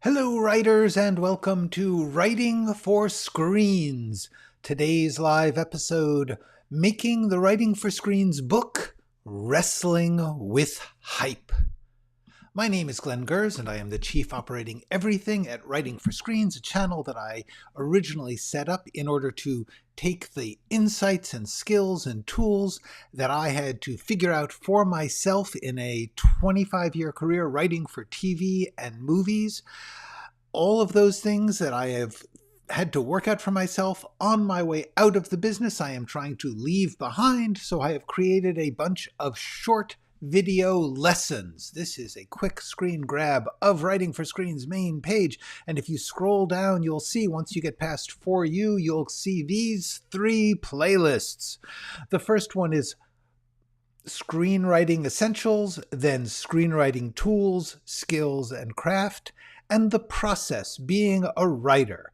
Hello, writers, and welcome to Writing for Screens. Today's live episode, Making the Writing for Screens book, Wrestling with Hype. My name is Glenn Gers, and I am the Chief Operating Everything at Writing for Screens, a channel that I originally set up in order to take the insights and skills and tools that I had to figure out for myself in a 25-year career writing for TV and movies. All of those things that I have had to work out for myself on my way out of the business, I am trying to leave behind, so I have created a bunch of short video lessons. This is a quick screen grab of Writing for Screen's main page, and if you scroll down, you'll see, once you get past For You, you'll see these three playlists. The first one is Screenwriting Essentials, then Screenwriting Tools, Skills, and Craft, and The Process, Being a Writer.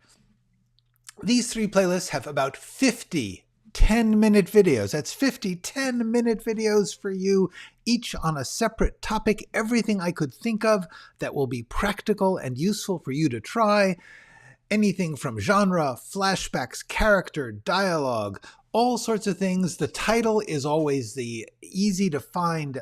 These three playlists have about 50 10-minute videos. That's 50 10-minute videos for you, each on a separate topic, everything I could think of that will be practical and useful for you to try. Anything from genre, flashbacks, character, dialogue, all sorts of things. The title is always the easy to find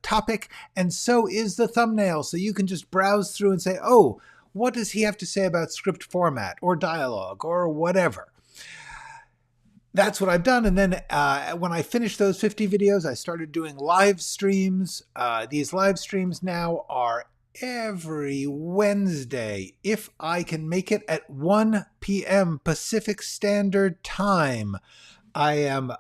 topic, and so is the thumbnail. So you can just browse through and say, oh, what does he have to say about script format or dialogue or whatever? That's what I've done. And then when I finished those 50 videos, I started doing live streams. These live streams now are every Wednesday, if I can make it, at 1 p.m. Pacific Standard Time. I am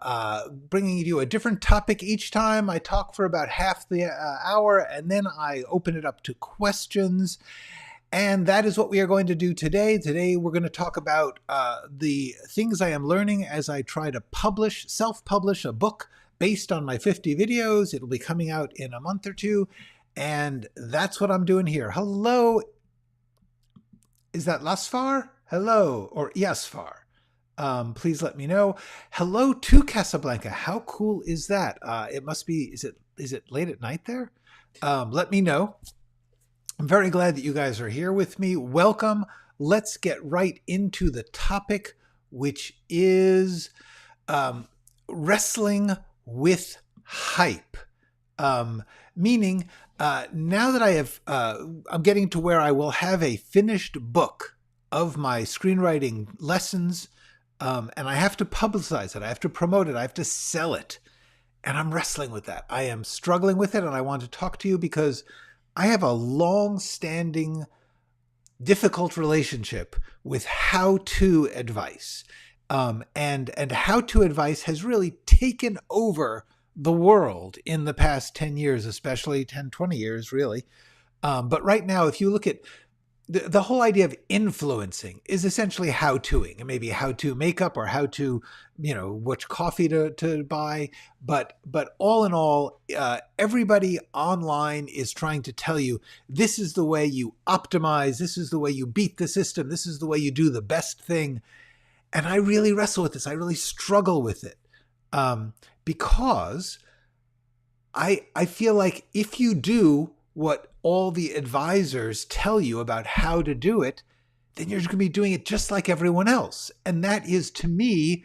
bringing you a different topic each time. I talk for about half the hour, and then I open it up to questions. And that is what we are going to do today. Today we're going to talk about the things I am learning as I try to self-publish a book based on my 50 videos. It'll be coming out in a month or two. And that's what I'm doing here. Hello. Is that Lasfar? Hello. Or Yasfar? Please let me know. Hello to Casablanca. How cool is that? It must be, is it late at night there? Let me know. I'm very glad that you guys are here with me. Welcome. Let's get right into the topic, which is wrestling with hype. Meaning, now that I'm getting to where I will have a finished book of my screenwriting lessons, and I have to publicize it, I have to promote it, I have to sell it, and I'm wrestling with that. I am struggling with it, and I want to talk to you because I have a long-standing, difficult relationship with how-to advice. And how-to advice has really taken over the world in the past 10 years, especially 10, 20 years, really. But right now, if you look at the whole idea of influencing is essentially how-toing, and maybe how to makeup or how to, which coffee to buy. But all in all, everybody online is trying to tell you, this is the way you optimize. This is the way you beat the system. This is the way you do the best thing. And I really wrestle with this. I really struggle with it because I feel like if you do what all the advisors tell you about how to do it, then you're going to be doing it just like everyone else. And that is, to me,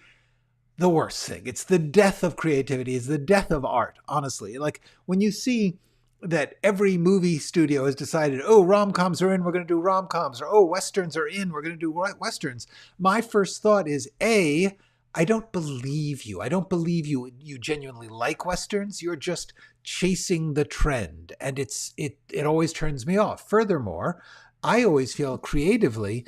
the worst thing. It's the death of creativity. It's the death of art, honestly. Like when you see that every movie studio has decided, oh, rom-coms are in, we're going to do rom-coms, or oh, westerns are in, we're going to do westerns. My first thought is, A, I don't believe you. I don't believe you genuinely like westerns. You're just chasing the trend, and it always turns me off. Furthermore, I always feel creatively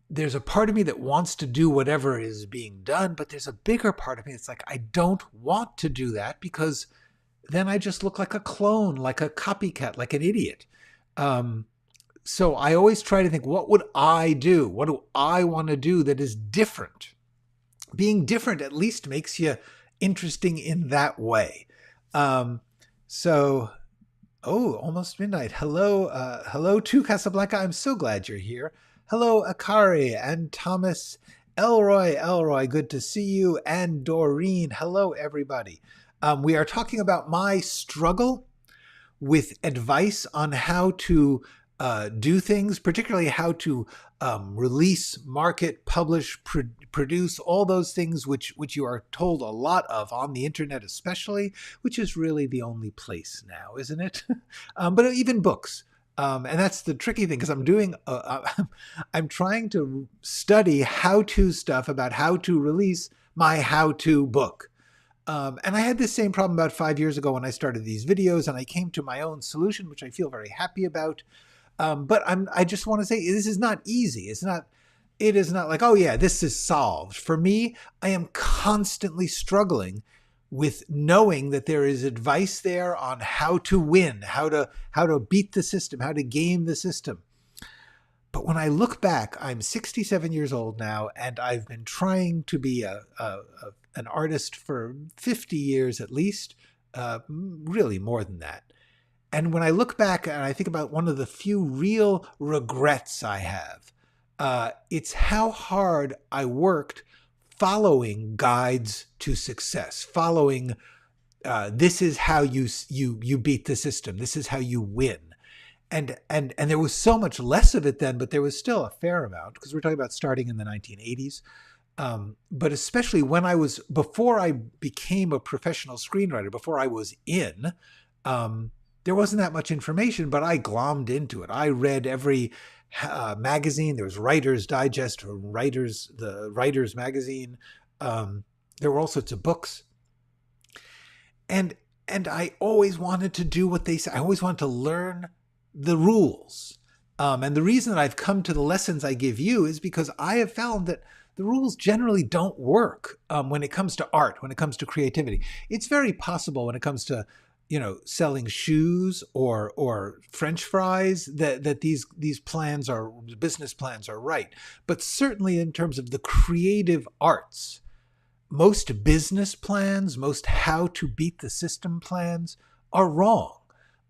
there's a part of me that wants to do whatever is being done, but there's a bigger part of me that's like, I don't want to do that because then I just look like a clone, like a copycat, like an idiot. So I always try to think, what would I do? What do I want to do that is different? Being different at least makes you interesting in that way. Almost midnight. Hello to Casablanca. I'm so glad you're here. Hello, Akari and Thomas. Elroy, good to see you. And Doreen. Hello, everybody. We are talking about my struggle with advice on how to do things, particularly how to release, market, publish, produce, all those things which you are told a lot of on the internet especially, which is really the only place now, isn't it? But even books. And that's the tricky thing, because I'm trying to study how-to stuff about how to release my how-to book. And I had this same problem about 5 years ago when I started these videos, and I came to my own solution, which I feel very happy about. But I just want to say this is not easy. It is not like, oh yeah, this is solved. For me, I am constantly struggling with knowing that there is advice there on how to win, how to beat the system, how to game the system. But when I look back, I'm 67 years old now, and I've been trying to be an artist for 50 years at least, really more than that. And when I look back and I think about one of the few real regrets I have, it's how hard I worked following guides to success, following this is how you beat the system, this is how you win. And there was so much less of it then, but there was still a fair amount, because we're talking about starting in the 1980s. But especially before I became a professional screenwriter, before I was in, there wasn't that much information, but I glommed into it. I read every magazine. There was Writer's Digest, or the Writer's Magazine. There were all sorts of books. And I always wanted to do what they said. I always wanted to learn the rules. And the reason that I've come to the lessons I give you is because I have found that the rules generally don't work when it comes to art, when it comes to creativity. It's very possible when it comes to selling shoes or French fries that these business plans are right. But certainly in terms of the creative arts, most business plans, most how to beat the system plans are wrong.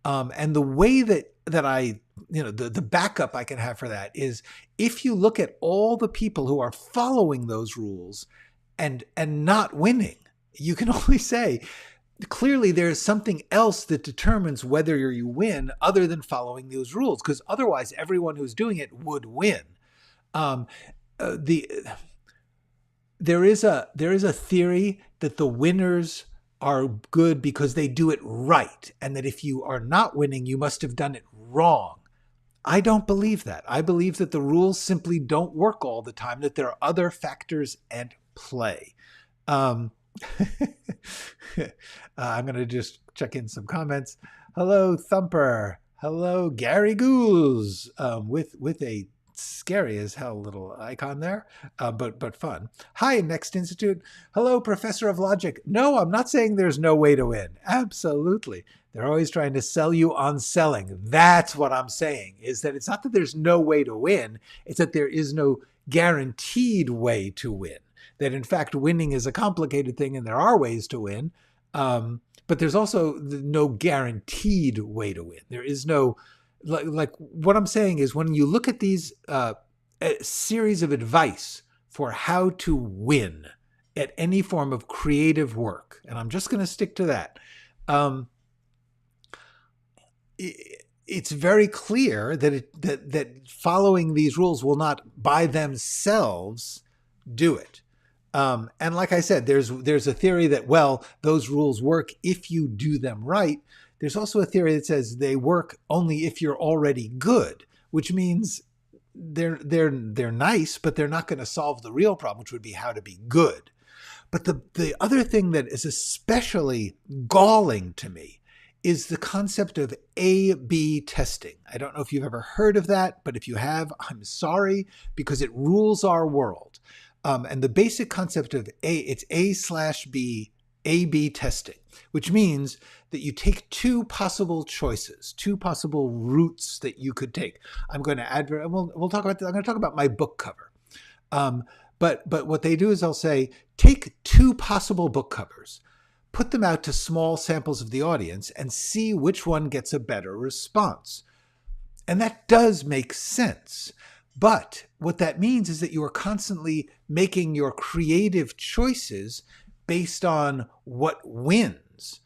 And the way that I, the backup I can have for that is if you look at all the people who are following those rules and not winning, you can only say, clearly there's something else that determines whether you win other than following those rules, because otherwise everyone who's doing it would win. There is a theory that the winners are good because they do it right, and that if you are not winning, you must have done it wrong. I don't believe that. I believe that the rules simply don't work all the time, that there are other factors at play. I'm going to just check in some comments. Hello, Thumper. Hello, Gary Ghouls, with a scary as hell little icon there, but fun. Hi, Next Institute. Hello, Professor of Logic. No, I'm not saying there's no way to win. Absolutely. They're always trying to sell you on selling. That's what I'm saying, is that it's not that there's no way to win. It's that there is no guaranteed way to win. That in fact, winning is a complicated thing and there are ways to win. But there's also no guaranteed way to win. There is no, like what I'm saying is when you look at these a series of advice for how to win at any form of creative work, and I'm just going to stick to that, it's very clear that following these rules will not by themselves do it. And like I said, there's a theory that, well, those rules work if you do them right. There's also a theory that says they work only if you're already good, which means they're nice, but they're not going to solve the real problem, which would be how to be good. But the other thing that is especially galling to me is the concept of A/B testing. I don't know if you've ever heard of that, but if you have, I'm sorry, because it rules our world. And the basic concept of it's A/B, A/B testing, which means that you take two possible choices, two possible routes that you could take. I'm going to we'll talk about that. I'm going to talk about my book cover. But what they do is they'll say, take two possible book covers, put them out to small samples of the audience, and see which one gets a better response. And that does make sense. But what that means is that you are constantly making your creative choices based on what wins.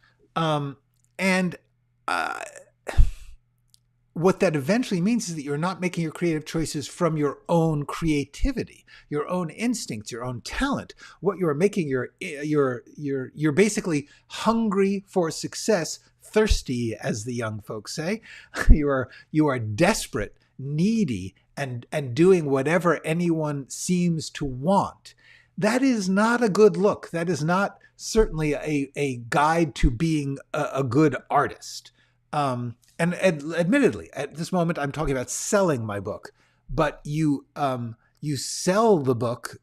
what that eventually means is that you're not making your creative choices from your own creativity, your own instincts, your own talent. What you're making, you're basically hungry for success, thirsty, as the young folks say. You are desperate, needy, and doing whatever anyone seems to want. That is not a good look. That is not certainly a guide to being a good artist. And admittedly, at this moment, I'm talking about selling my book, but you sell the book,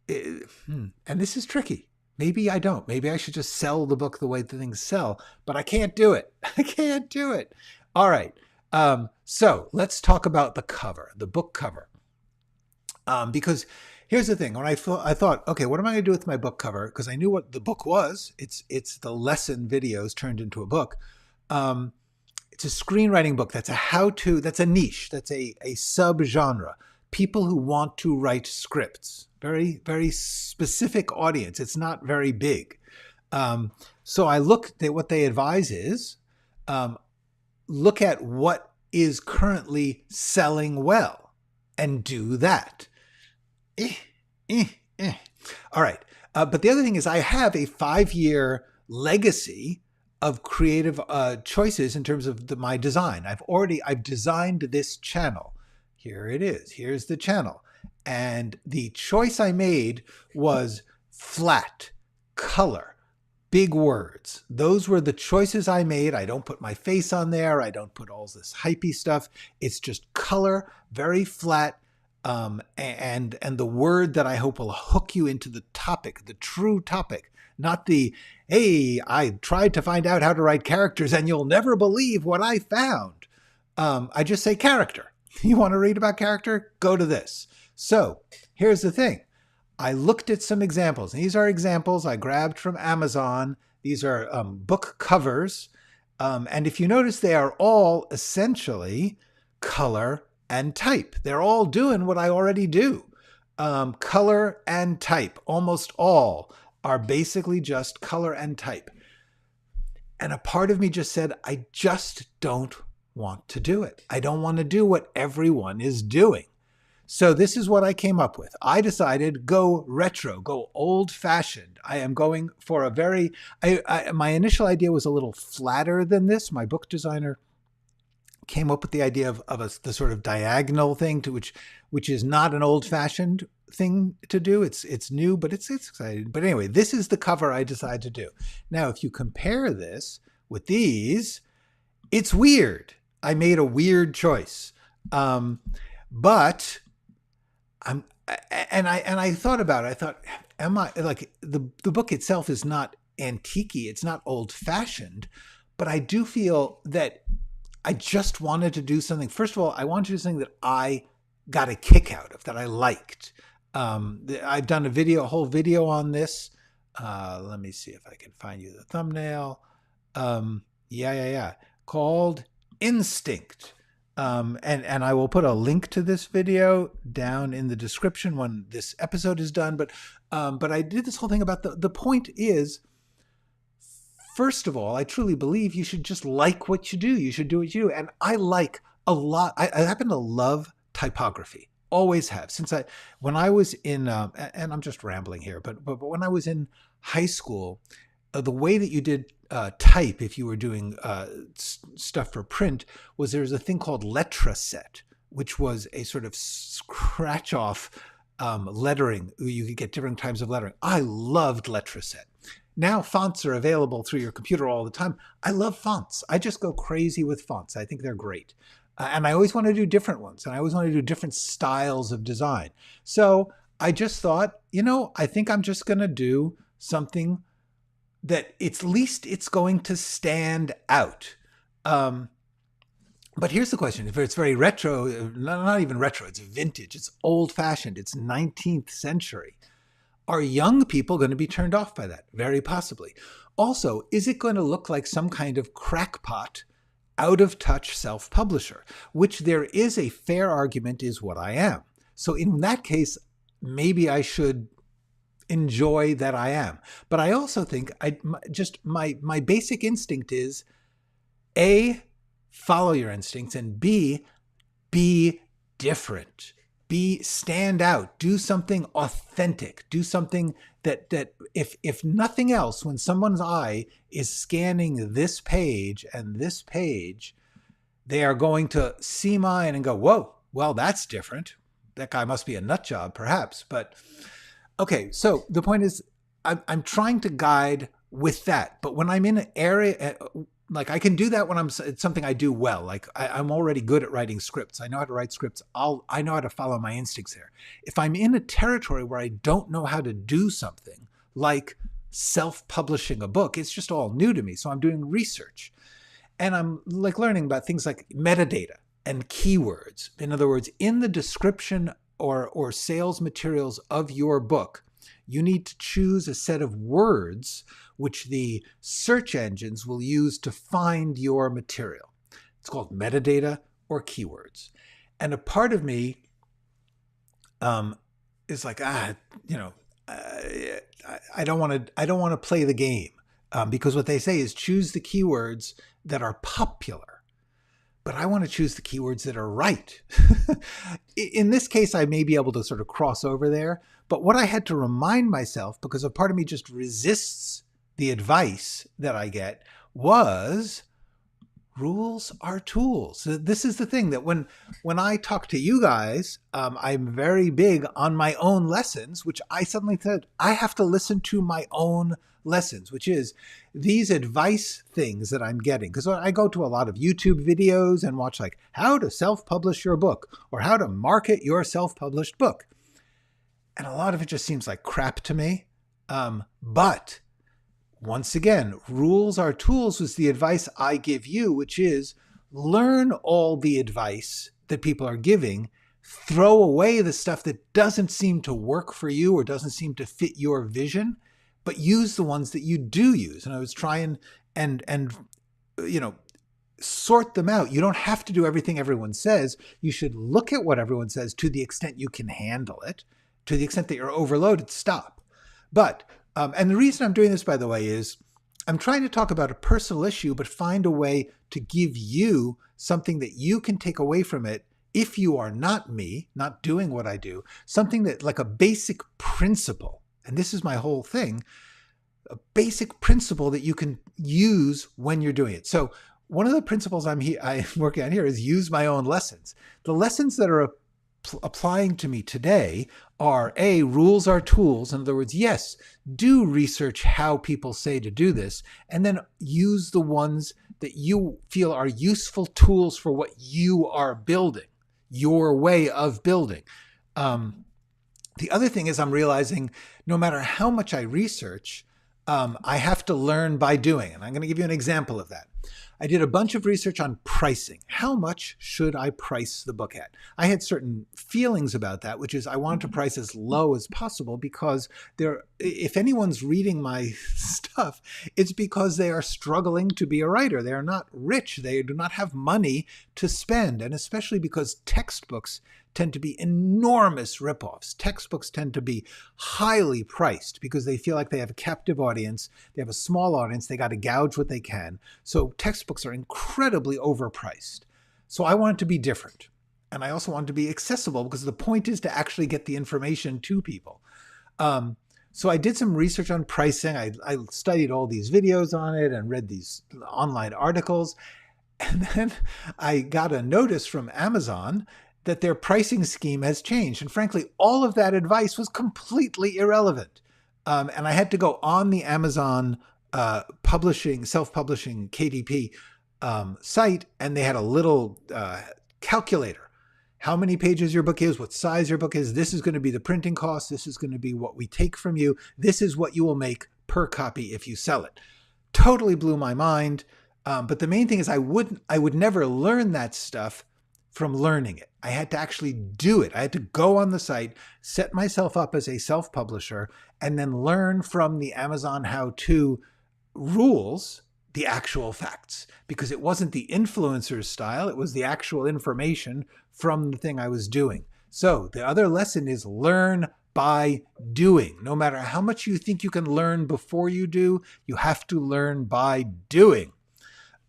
and this is tricky. Maybe I don't. Maybe I should just sell the book the way the things sell, but I can't do it. I can't do it. All right. So let's talk about the cover, the book cover, because here's the thing. When I thought, okay, what am I going to do with my book cover? Because I knew what the book was. It's the lesson videos turned into a book. It's a screenwriting book. That's a how-to. That's a niche. That's a sub-genre. People who want to write scripts. Very, very specific audience. It's not very big. So I looked at what they advise is, look at what is currently selling well and do that. All right. But the other thing is I have a 5-year legacy of creative choices in terms of my design. I've designed this channel. Here it is. Here's the channel. And the choice I made was flat, color, big words. Those were the choices I made. I don't put my face on there. I don't put all this hypey stuff. It's just color, very flat, and the word that I hope will hook you into the topic, the true topic. Not the, hey, I tried to find out how to write characters and you'll never believe what I found. I just say character. You want to read about character? Go to this. So here's the thing. I looked at some examples. These are examples I grabbed from Amazon. These are book covers. And if you notice, they are all essentially color and type. They're all doing what I already do. Color and type, almost all are basically just color and type. And a part of me just said, I just don't want to do it. I don't want to do what everyone is doing. So this is what I came up with. I decided go retro, go old fashioned. I am going for a very, my initial idea was a little flatter than this. My book designer came up with the idea of the sort of diagonal thing to which is not an old fashioned thing to do. It's new, but it's exciting. But anyway, this is the cover I decided to do. Now, if you compare this with these, it's weird. I made a weird choice. But I thought about it. I thought, am I like the book itself is not antique-y, it's not old fashioned, but I do feel that I just wanted to do something. First of all, I wanted to do something that I got a kick out of, that I liked. I've done a whole video on this. Let me see if I can find you the thumbnail. Called Instinct. And I will put a link to this video down in the description when this episode is done. But I did this whole thing about the point is, first of all, I truly believe you should just like what you do. You should do what you do. And I like a lot. I happen to love typography. Always have. When I was in, and I'm just rambling here, but when I was in high school, the way that you did type, if you were doing stuff for print, was there's a thing called letraset, which was a sort of scratch-off lettering. You could get different types of lettering. I loved letraset. Now fonts are available through your computer all the time. I love fonts. I just go crazy with fonts. I think they're great. And I always want to do different ones. And I always want to do different styles of design. So I just thought, I think I'm just going to do something that at least it's going to stand out. But here's the question. If it's very retro, not even retro, it's vintage, it's old fashioned, it's 19th century. Are young people going to be turned off by that? Very possibly. Also, is it going to look like some kind of crackpot, out of touch self-publisher, which there is a fair argument is what I am. So in that case, maybe I should enjoy that I am. But I also think my basic instinct is follow your instincts, and B, be different. Stand out. Do something authentic. Do something that if nothing else, when someone's eye is scanning this page and this page, they are going to see mine and go, whoa, well, that's different. That guy must be a nut job, perhaps. But okay, so the point is, I'm trying to guide with that. But when I'm in an area, like I can do that when it's something I do well. Like I'm already good at writing scripts. I know how to write scripts. I know how to follow my instincts there. If I'm in a territory where I don't know how to do something, like self-publishing a book, it's just all new to me. So I'm doing research. And I'm like learning about things like metadata and keywords. In other words, in the description or sales materials of your book, you need to choose a set of words which the search engines will use to find your material. It's called metadata or keywords. And a part of me is like, I don't want to play the game because what they say is choose the keywords that are popular. But I want to choose the keywords that are right. In this case, I may be able to sort of cross over there. But what I had to remind myself, because a part of me just resists the advice that I get, was rules are tools. So this is the thing that when I talk to you guys, I'm very big on my own lessons, which I suddenly said, I have to listen to my own lessons, which is these advice things that I'm getting. Because I go to a lot of YouTube videos and watch like how to self-publish your book or how to market your self-published book. And a lot of it just seems like crap to me. But once again, rules are tools was the advice I give you, which is learn all the advice that people are giving, throw away the stuff that doesn't seem to work for you or doesn't seem to fit your vision, but use the ones that you do use. And I was trying and sort them out. You don't have to do everything everyone says. You should look at what everyone says to the extent you can handle it. To the extent that you're overloaded, stop. But, and the reason I'm doing this, by the way, is I'm trying to talk about a personal issue, but find a way to give you something that you can take away from it if you are not me, not doing what I do, something that like a basic principle. And this is my whole thing, a basic principle that you can use when you're doing it. So one of the principles I'm working on here is use my own lessons. The lessons that are applying to me today are A, rules are tools. In other words, yes, do research how people say to do this, and then use the ones that you feel are useful tools for what you are building, your way of building. The other thing is I'm realizing no matter how much I research, I have to learn by doing. And I'm going to give you an example of that. I did a bunch of research on pricing. How much should I price the book at? I had certain feelings about that, which is I wanted to price as low as possible because if anyone's reading my stuff, it's because they are struggling to be a writer. They are not rich. They do not have money to spend. And especially because textbooks tend to be enormous ripoffs. Textbooks tend to be highly priced because they feel like they have a captive audience. They have a small audience. They got to gouge what they can. So textbooks are incredibly overpriced. So I want it to be different. And I also want it to be accessible because the point is to actually get the information to people. So I did some research on pricing. I studied all these videos on it and read these online articles. And then I got a notice from Amazon that their pricing scheme has changed. And frankly, all of that advice was completely irrelevant. And I had to go on the Amazon self-publishing KDP site, and they had a little calculator. How many pages your book is, what size your book is. This is going to be the printing cost. This is going to be what we take from you. This is what you will make per copy if you sell it. Totally blew my mind. But the main thing is I would never learn that stuff from learning it. I had to actually do it. I had to go on the site, set myself up as a self-publisher, and then learn from the Amazon how-to rules the actual facts, because it wasn't the influencer's style. It was the actual information from the thing I was doing. So the other lesson is learn by doing. No matter how much you think you can learn before you do, you have to learn by doing.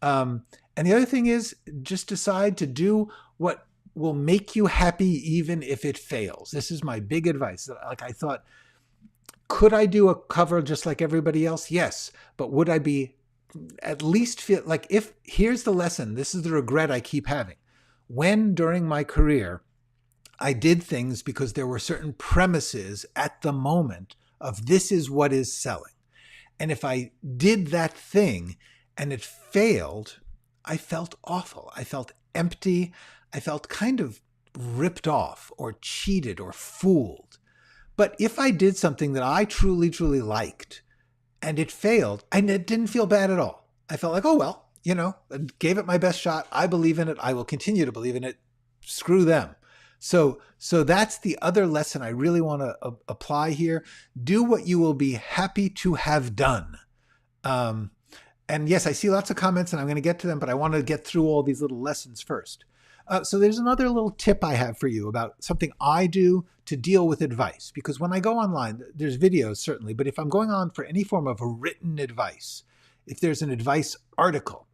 And And the other thing is just decide to do what will make you happy even if it fails. This is my big advice. Like I thought, could I do a cover just like everybody else? Yes. But would I be at least feel like if here's the lesson, this is the regret I keep having. When during my career, I did things because there were certain premises at the moment of this is what is selling. And if I did that thing and it failed, I felt awful. I felt empty. I felt kind of ripped off or cheated or fooled. But if I did something that I truly, truly liked and it failed, and it didn't feel bad at all. I felt like, oh, well, I gave it my best shot. I believe in it. I will continue to believe in it. Screw them. So that's the other lesson I really want to apply here. Do what you will be happy to have done. And yes, I see lots of comments and I'm going to get to them, but I want to get through all these little lessons first. So there's another little tip I have for you about something I do to deal with advice. Because when I go online, there's videos certainly, but if I'm going on for any form of written advice, if there's an advice article,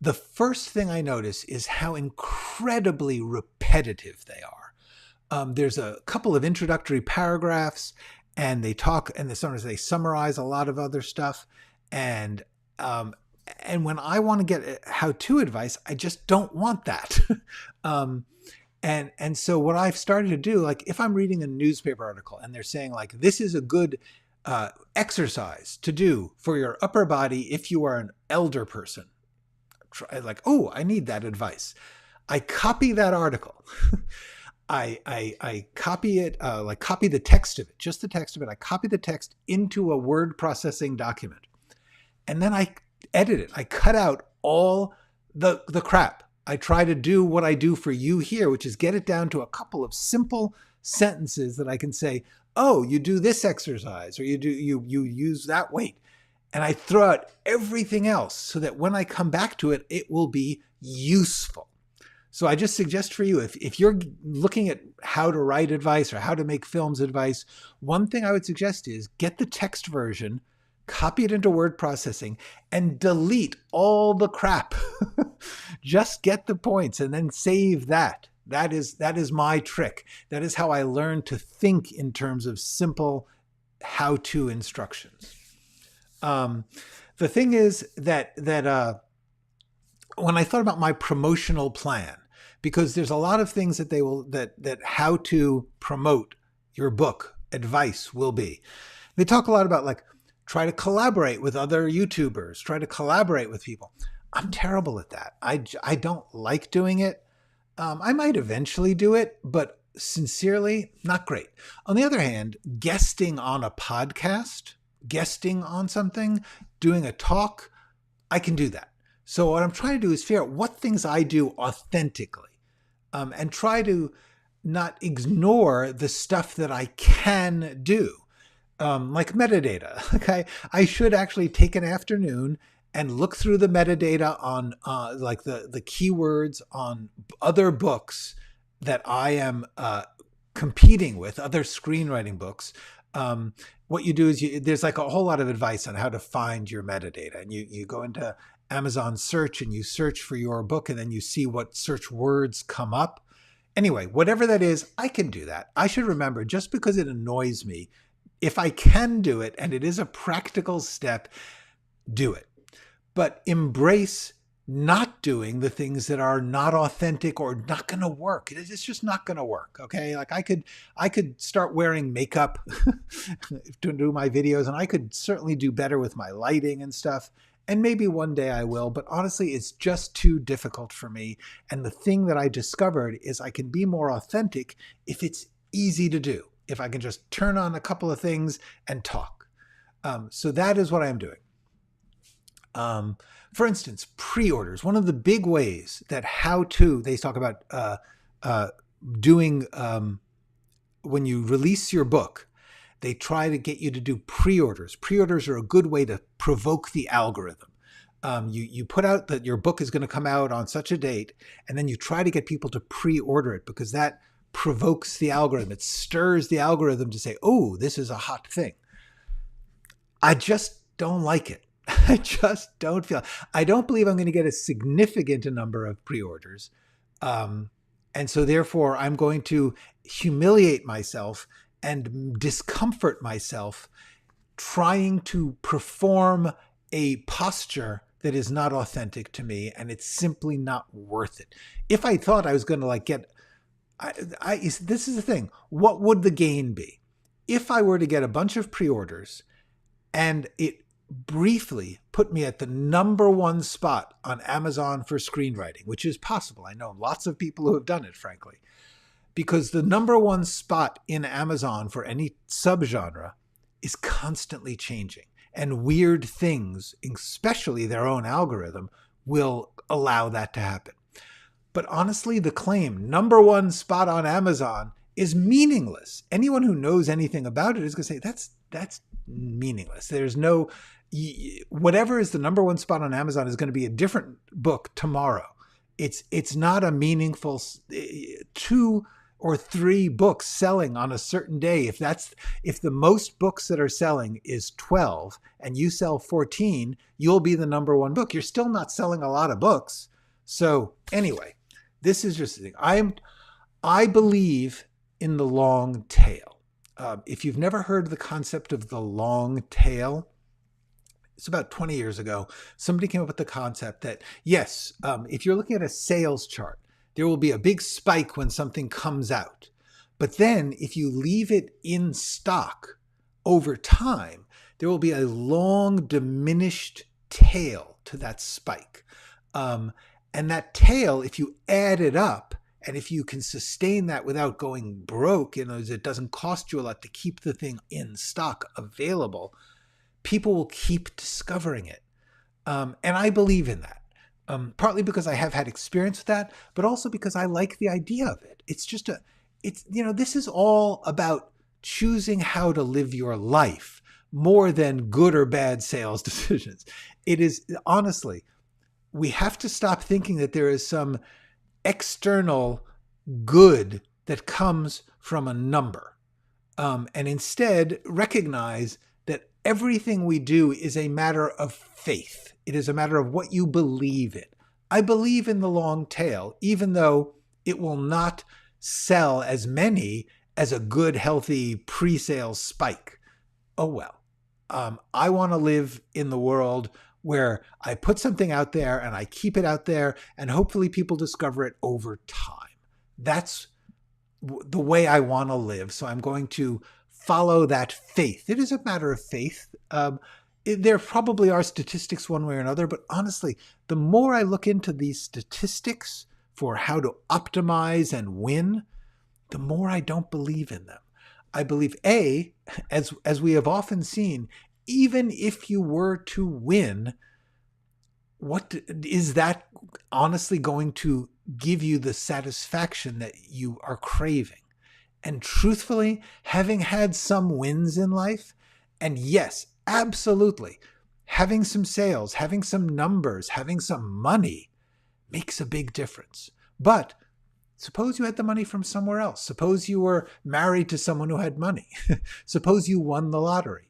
the first thing I notice is how incredibly repetitive they are. There's a couple of introductory paragraphs and they talk, and sometimes they summarize a lot of other stuff. And when I want to get how-to advice, I just don't want that. And so what I've started to do, like if I'm reading a newspaper article and they're saying like, this is a good exercise to do for your upper body if you are an elder person. Like, oh, I need that advice. I copy that article. I copy it, copy the text of it, just the text of it. I copy the text into a word processing document. And then I edit it. I cut out all the crap. I try to do what I do for you here, which is get it down to a couple of simple sentences that I can say, oh, you do this exercise, or you use that weight. And I throw out everything else so that when I come back to it, it will be useful. So I just suggest for you, if you're looking at how to write advice or how to make films advice, one thing I would suggest is get the text version, copy it into word processing, and delete all the crap. Just get the points and then save that. That is my trick. That is how I learned to think in terms of simple how-to instructions. The thing is that when I thought about my promotional plan, because there's a lot of things that that how to promote your book advice will be. They talk a lot about like, try to collaborate with other YouTubers, try to collaborate with people. I'm terrible at that. I don't like doing it. I might eventually do it, but sincerely, not great. On the other hand, guesting on a podcast, guesting on something, doing a talk, I can do that. So what I'm trying to do is figure out what things I do authentically, and try to not ignore the stuff that I can do, like metadata. Okay, I should actually take an afternoon and look through the metadata on like the keywords on other books that I am competing with, other screenwriting books. What you do is there's like a whole lot of advice on how to find your metadata, and you go into Amazon search and you search for your book, and then you see what search words come up. Anyway, whatever that is, I can do that. I should remember, just because it annoys me, if I can do it and it is a practical step, do it. But embrace not doing the things that are not authentic or not going to work. It's just not going to work. Okay. Like I could start wearing makeup to do my videos, and I could certainly do better with my lighting and stuff. And maybe one day I will, but honestly, it's just too difficult for me. And the thing that I discovered is I can be more authentic if it's easy to do, if I can just turn on a couple of things and talk. So that is what I'm doing. For instance, pre-orders. One of the big ways that they talk about doing when you release your book, they try to get you to do pre-orders. Pre-orders are a good way to provoke the algorithm. You put out that your book is going to come out on such a date, and then you try to get people to pre-order it, because that provokes the algorithm. It stirs the algorithm to say, oh, this is a hot thing. I just don't like it. I just don't feel. I don't believe I'm going to get a significant number of pre-orders. And so therefore I'm going to humiliate myself and discomfort myself trying to perform a posture that is not authentic to me, and it's simply not worth it. If I thought I was going to like get, this is the thing. What would the gain be? If I were to get a bunch of pre-orders and it briefly put me at the #1 spot on Amazon for screenwriting, which is possible. I know lots of people who have done it, frankly, because the #1 spot in Amazon for any subgenre is constantly changing, and weird things, especially their own algorithm, will allow that to happen. But honestly, the claim #1 spot on Amazon is meaningless. Anyone who knows anything about it is going to say that's meaningless. There's no, whatever is the #1 spot on Amazon is going to be a different book tomorrow. It's not a meaningful 2 or 3 books selling on a certain day. If the most books that are selling is 12 and you sell 14, you'll be the #1 book. You're still not selling a lot of books. So anyway, this is just the thing. I believe in the long tail. If you've never heard of the concept of the long tail, it's about 20 years ago, somebody came up with the concept that, yes, if you're looking at a sales chart, there will be a big spike when something comes out. But then if you leave it in stock over time, there will be a long diminished tail to that spike. And that tail, if you add it up, and if you can sustain that without going broke, it doesn't cost you a lot to keep the thing in stock available, people will keep discovering it. And I believe in that. Partly because I have had experience with that, but also because I like the idea of it. This is all about choosing how to live your life more than good or bad sales decisions. It is, honestly, we have to stop thinking that there is some external good that comes from a number, and instead recognize that everything we do is a matter of faith. It is a matter of what you believe in. I believe in the long tail, even though it will not sell as many as a good, healthy pre-sale spike. Oh well. I want to live in the world where I put something out there and I keep it out there and hopefully people discover it over time. That's the way I want to live. So I'm going to follow that faith. It is a matter of faith. There probably are statistics one way or another, but honestly, the more I look into these statistics for how to optimize and win, the more I don't believe in them. I believe, as we have often seen, even if you were to win, what is that honestly going to give you the satisfaction that you are craving? And truthfully, having had some wins in life, and yes, absolutely, having some sales, having some numbers, having some money makes a big difference. But suppose you had the money from somewhere else. Suppose you were married to someone who had money. Suppose you won the lottery.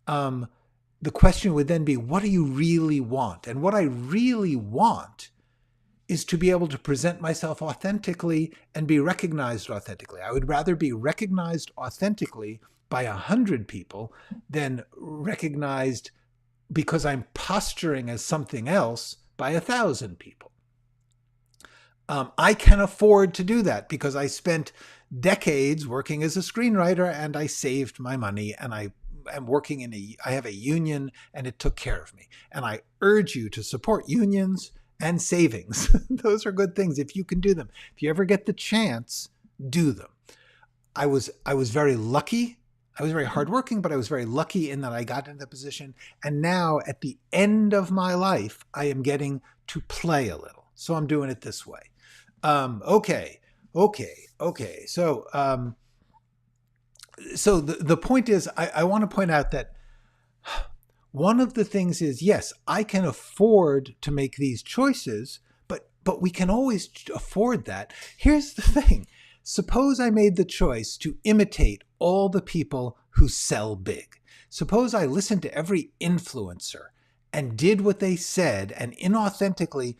The question would then be, what do you really want? And what I really want is to be able to present myself authentically and be recognized authentically. I would rather be recognized authentically by 100 people than recognized because I'm posturing as something else by 1,000 people. I can afford to do that because I spent decades working as a screenwriter and I saved my money, and I am working I have a union and it took care of me. And I urge you to support unions and savings. Those are good things if you can do them. If you ever get the chance, do them. I was very lucky. I was very hardworking, but I was very lucky in that I got into the position. And now at the end of my life, I am getting to play a little. So I'm doing it this way. Okay. So the point is, I want to point out that one of the things is, yes, I can afford to make these choices, but we can always afford that. Here's the thing. Suppose I made the choice to imitate all the people who sell big. Suppose I listened to every influencer and did what they said and inauthentically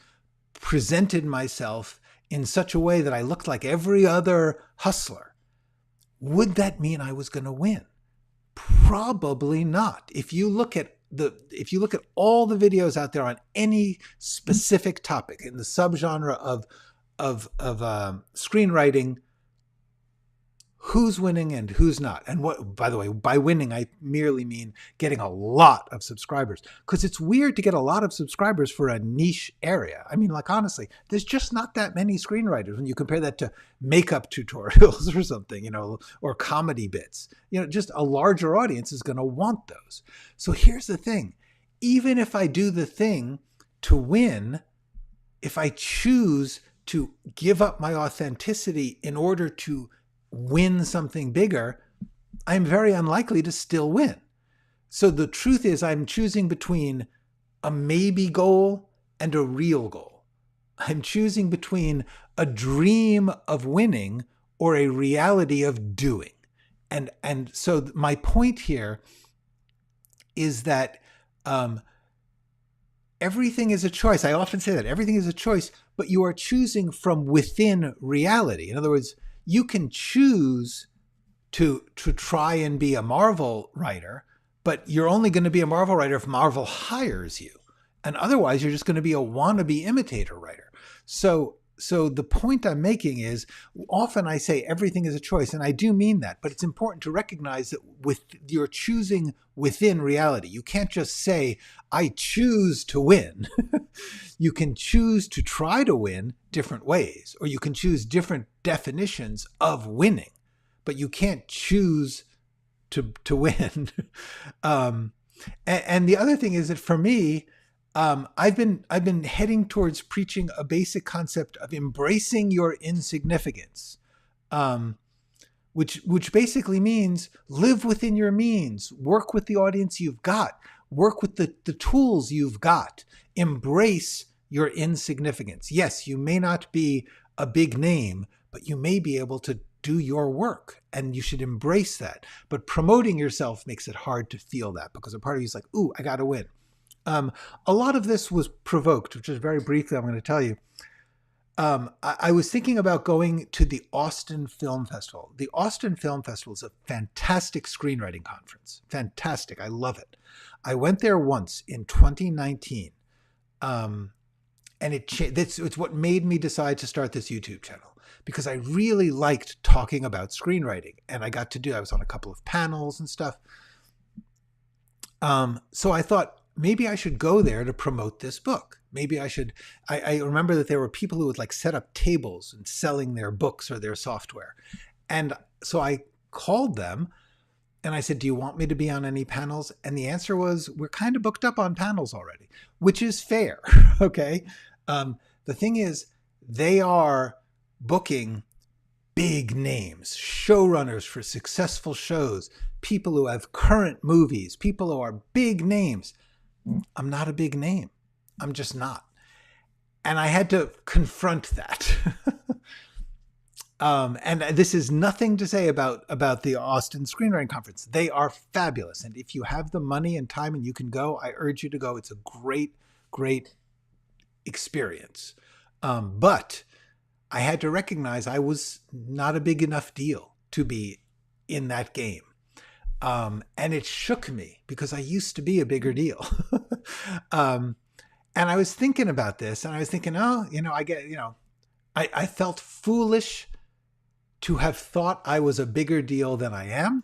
presented myself in such a way that I looked like every other hustler, would that mean I was going to win? Probably not. If you look at all the videos out there on any specific topic in the subgenre of screenwriting, who's winning and who's not. And what, by the way, by winning, I merely mean getting a lot of subscribers, because it's weird to get a lot of subscribers for a niche area. I mean, like, honestly, there's just not that many screenwriters when you compare that to makeup tutorials or something, or comedy bits. Just a larger audience is going to want those. So here's the thing. Even if I do the thing to win, if I choose to give up my authenticity in order to win something bigger, I'm very unlikely to still win. So the truth is, I'm choosing between a maybe goal and a real goal. I'm choosing between a dream of winning or a reality of doing. And so my point here is that everything is a choice. I often say that everything is a choice, but you are choosing from within reality. In other words, you can choose to try and be a Marvel writer, but you're only going to be a Marvel writer if Marvel hires you. And otherwise, you're just going to be a wannabe imitator writer. So the point I'm making is, often I say everything is a choice, and I do mean that, but it's important to recognize that you're choosing within reality. You can't just say, I choose to win. You can choose to try to win different ways, or you can choose different definitions of winning, but you can't choose to win. And the other thing is that for me, I've been heading towards preaching a basic concept of embracing your insignificance, which basically means live within your means, work with the audience you've got, work with the tools you've got, embrace your insignificance. Yes, you may not be a big name, but you may be able to do your work, and you should embrace that. But promoting yourself makes it hard to feel that, because a part of you is like, ooh, I got to win. A lot of this was provoked, which is very briefly I'm going to tell you. I was thinking about going to the Austin Film Festival. The Austin Film Festival is a fantastic screenwriting conference. Fantastic. I love it. I went there once in 2019. And it's what made me decide to start this YouTube channel, because I really liked talking about screenwriting, and I was on a couple of panels and stuff. So I thought, maybe I should go there to promote this book. Maybe I should. I remember that there were people who would like set up tables and selling their books or their software. And so I called them and I said, do you want me to be on any panels? And the answer was, we're kind of booked up on panels already, which is fair. Okay. The thing is, they are booking big names, showrunners for successful shows, people who have current movies, people who are big names. I'm not a big name. I'm just not. And I had to confront that. And this is nothing to say about the Austin Screenwriting Conference. They are fabulous. And if you have the money and time and you can go, I urge you to go. It's a great, great experience. But I had to recognize I was not a big enough deal to be in that game. And it shook me, because I used to be a bigger deal. And I was thinking about this, and I was thinking, I felt foolish to have thought I was a bigger deal than I am.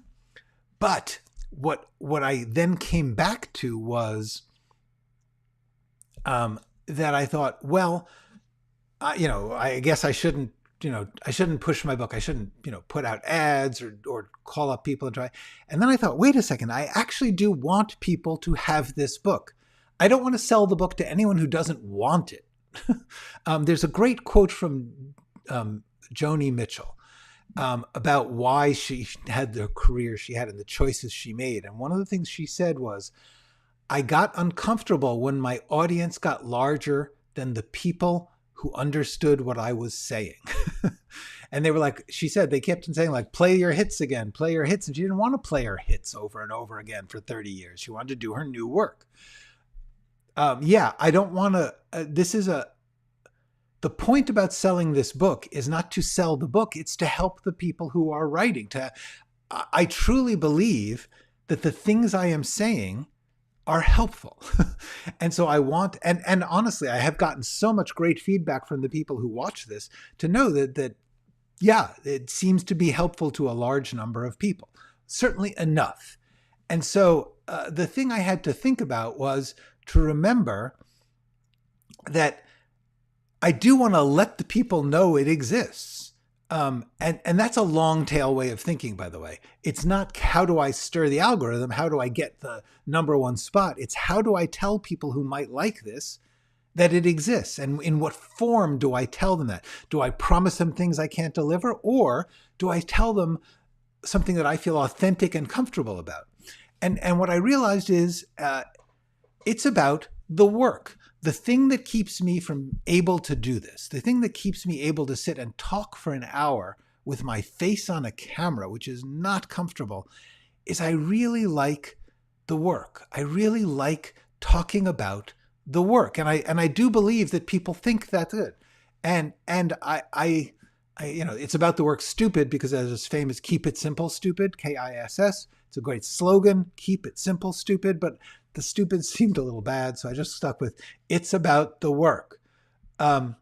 But what I then came back to was that I thought, well, I guess I shouldn't push my book. I shouldn't, put out ads or call up people and try. And then I thought, wait a second, I actually do want people to have this book. I don't want to sell the book to anyone who doesn't want it. There's a great quote from Joni Mitchell about why she had the career she had and the choices she made. And one of the things she said was, I got uncomfortable when my audience got larger than the people who understood what I was saying. And they were like, she said, they kept on saying like, play your hits again, play your hits. And she didn't want to play her hits over and over again for 30 years. She wanted to do her new work. Yeah, I don't want to, the point about selling this book is not to sell the book. It's to help the people who are writing. I truly believe that the things I am saying are helpful. And so I want, and honestly, I have gotten so much great feedback from the people who watch this to know that, yeah, it seems to be helpful to a large number of people, certainly enough. And so the thing I had to think about was to remember that I do want to let the people know it exists. And that's a long tail way of thinking, by the way. It's not how do I stir the algorithm? How do I get the #1 spot? It's how do I tell people who might like this that it exists? And in what form do I tell them that? Do I promise them things I can't deliver? Or do I tell them something that I feel authentic and comfortable about? And what I realized is it's about the work. The thing that keeps me from able to do this, the thing that keeps me able to sit and talk for an hour with my face on a camera, which is not comfortable, is I really like the work. I really like talking about the work. And I do believe that people think that's it. And I it's about the work stupid because there's this famous keep it simple, stupid, KISS. It's a great slogan, keep it simple, stupid, but the stupid seemed a little bad, so I just stuck with it's about the work. And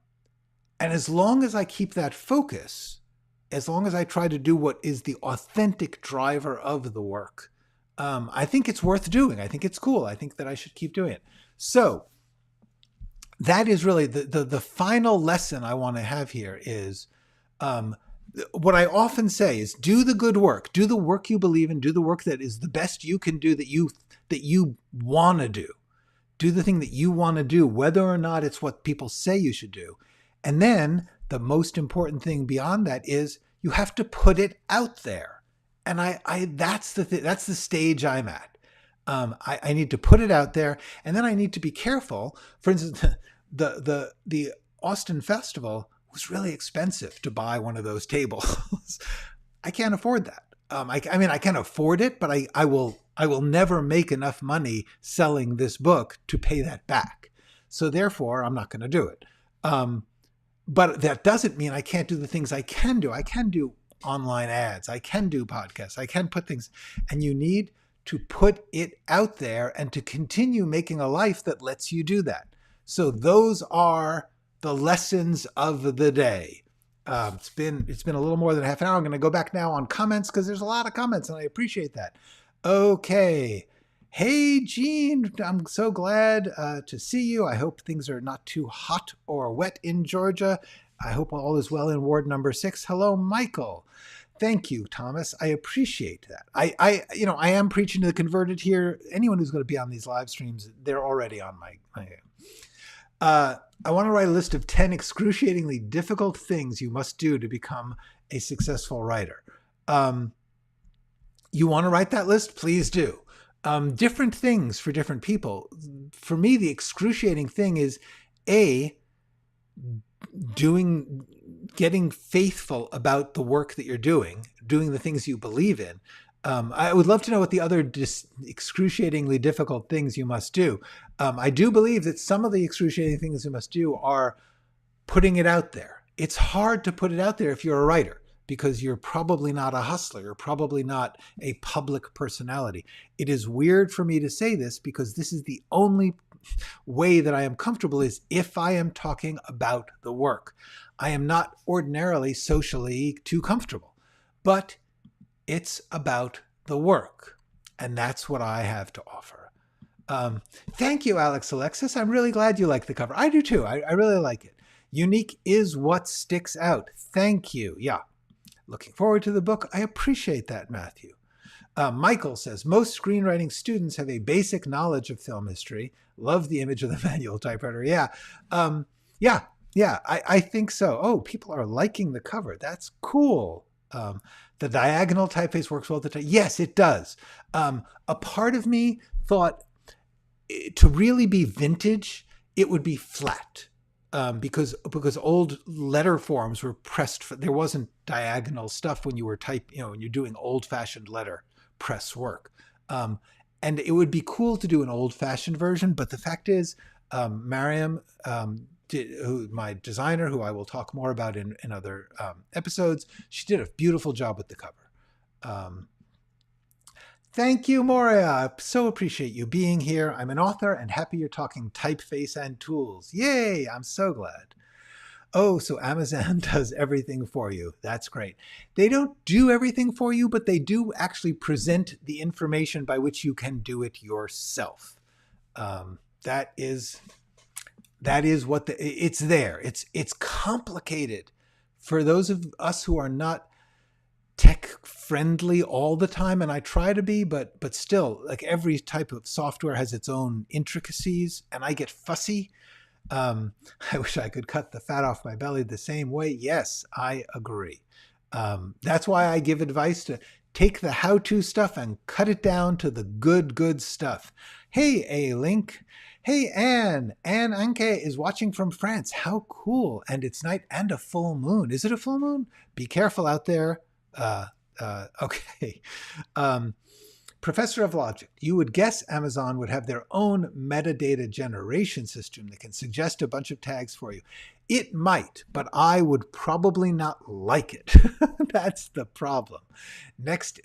as long as I keep that focus, as long as I try to do what is the authentic driver of the work, I think it's worth doing. I think it's cool. I think that I should keep doing it. So that is really the final lesson I want to have here is what I often say is do the good work, do the work you believe in, do the work that is the best you can do that you want to do the thing that you want to do, whether or not it's what people say you should do. And then the most important thing beyond that is you have to put it out there. And that's the stage I'm at. I need to put it out there, and then I need to be careful. For instance, the Austin Festival was really expensive to buy one of those tables. I can't afford that. I mean, I can afford it, but I will never make enough money selling this book to pay that back. So therefore, I'm not going to do it. But that doesn't mean I can't do the things I can do. I can do online ads. I can do podcasts. I can put things, and you need to put it out there and to continue making a life that lets you do that. So those are the lessons of the day. It's been a little more than half an hour. I'm going to go back now on comments because there's a lot of comments and I appreciate that. Okay. Hey, Gene, I'm so glad to see you. I hope things are not too hot or wet in Georgia. I hope all is well in Ward number 6. Hello, Michael. Thank you, Thomas. I appreciate that. I am preaching to the converted here. Anyone who's going to be on these live streams, they're already on my I want to write a list of 10 excruciatingly difficult things you must do to become a successful writer. You want to write that list? Please do. Different things for different people. For me, the excruciating thing is getting faithful about the work that you're doing the things you believe in. I would love to know what the other excruciatingly difficult things you must do. I do believe that some of the excruciating things you must do are putting it out there. It's hard to put it out there if you're a writer because you're probably not a hustler. You're probably not a public personality. It is weird for me to say this because this is the only way that I am comfortable is if I am talking about the work. I am not ordinarily socially too comfortable, but it's about the work. And that's what I have to offer. Thank you, Alex Alexis. I'm really glad you like the cover. I do too. I really like it. Unique is what sticks out. Thank you. Yeah. Looking forward to the book. I appreciate that, Matthew. Michael says, most screenwriting students have a basic knowledge of film history. Love the image of the manual typewriter. Yeah. I think so. Oh, people are liking the cover. That's cool. The diagonal typeface works well at the time. Yes, it does. A part of me thought to really be vintage, it would be flat. Because old letter forms were pressed. There wasn't diagonal stuff when you were when you're doing old-fashioned letter press work. And And it would be cool to do an old-fashioned version, but the fact is, Mariam, my designer, who I will talk more about in other episodes, she did a beautiful job with the cover. Thank you, Moria. I so appreciate you being here. I'm an author and happy you're talking typeface and tools. Yay, I'm so glad. Oh, so Amazon does everything for you. That's great. They don't do everything for you, but they do actually present the information by which you can do it yourself. That is what it's there. It's complicated for those of us who are not tech friendly all the time, and I try to be, but still, like, every type of software has its own intricacies, and I get fussy. I wish I could cut the fat off my belly the same way. Yes, I agree. That's why I give advice to take the how-to stuff and cut it down to the good stuff. Hey, A-Link. Hey, Anne. Anne Anke is watching from France. How cool. And it's night and a full moon. Is it a full moon? Be careful out there. Okay. Professor of Logic, you would guess Amazon would have their own metadata generation system that can suggest a bunch of tags for you. It might, but I would probably not like it. That's the problem. Next,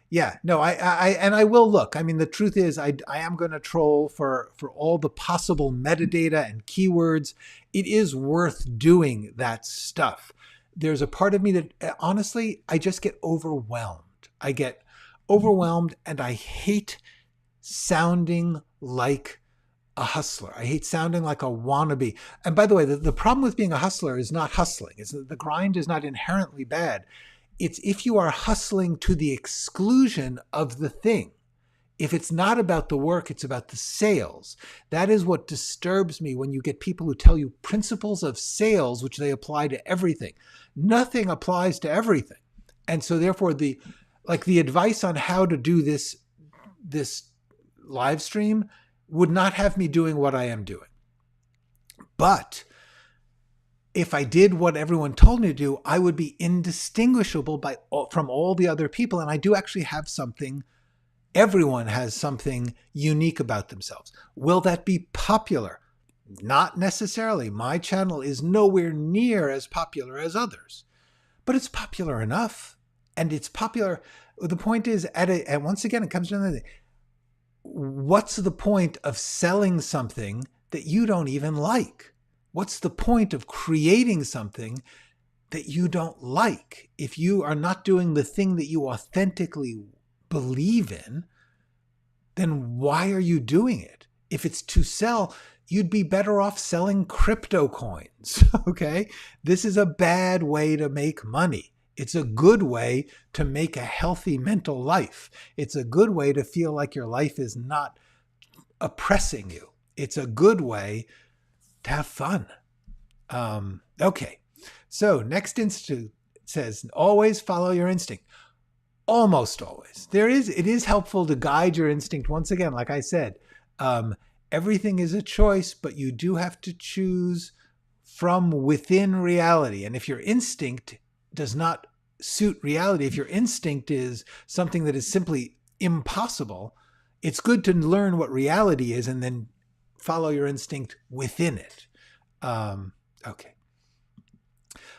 yeah, no, I will look. I mean, the truth is, I am going to troll for all the possible metadata and keywords. It is worth doing that stuff. There's a part of me that, honestly, I just get overwhelmed. I get overwhelmed, and I hate sounding like a hustler. I hate sounding like a wannabe. And by the way, the problem with being a hustler is not hustling. It's that the grind is not inherently bad. It's if you are hustling to the exclusion of the thing. If it's not about the work, it's about the sales. That is what disturbs me when you get people who tell you principles of sales, which they apply to everything. Nothing applies to everything. And so therefore the advice on how to do this live stream would not have me doing what I am doing. But if I did what everyone told me to do, I would be indistinguishable from all the other people. And I do actually have something. Everyone has something unique about themselves. Will that be popular? Not necessarily. My channel is nowhere near as popular as others, but it's popular enough. And it's popular. The point is, and once again, it comes to another thing. What's the point of selling something that you don't even like? What's the point of creating something that you don't like? If you are not doing the thing that you authentically believe in, then why are you doing it? If it's to sell, you'd be better off selling crypto coins, okay? This is a bad way to make money. It's a good way to make a healthy mental life. It's a good way to feel like your life is not oppressing you. It's a good way to have fun. Okay, so Next Institute says, always follow your instinct. Almost always. It is helpful to guide your instinct. Once again, like I said, everything is a choice, but you do have to choose from within reality. And if your instinct does not suit reality, if your instinct is something that is simply impossible, it's good to learn what reality is and then follow your instinct within it. Okay.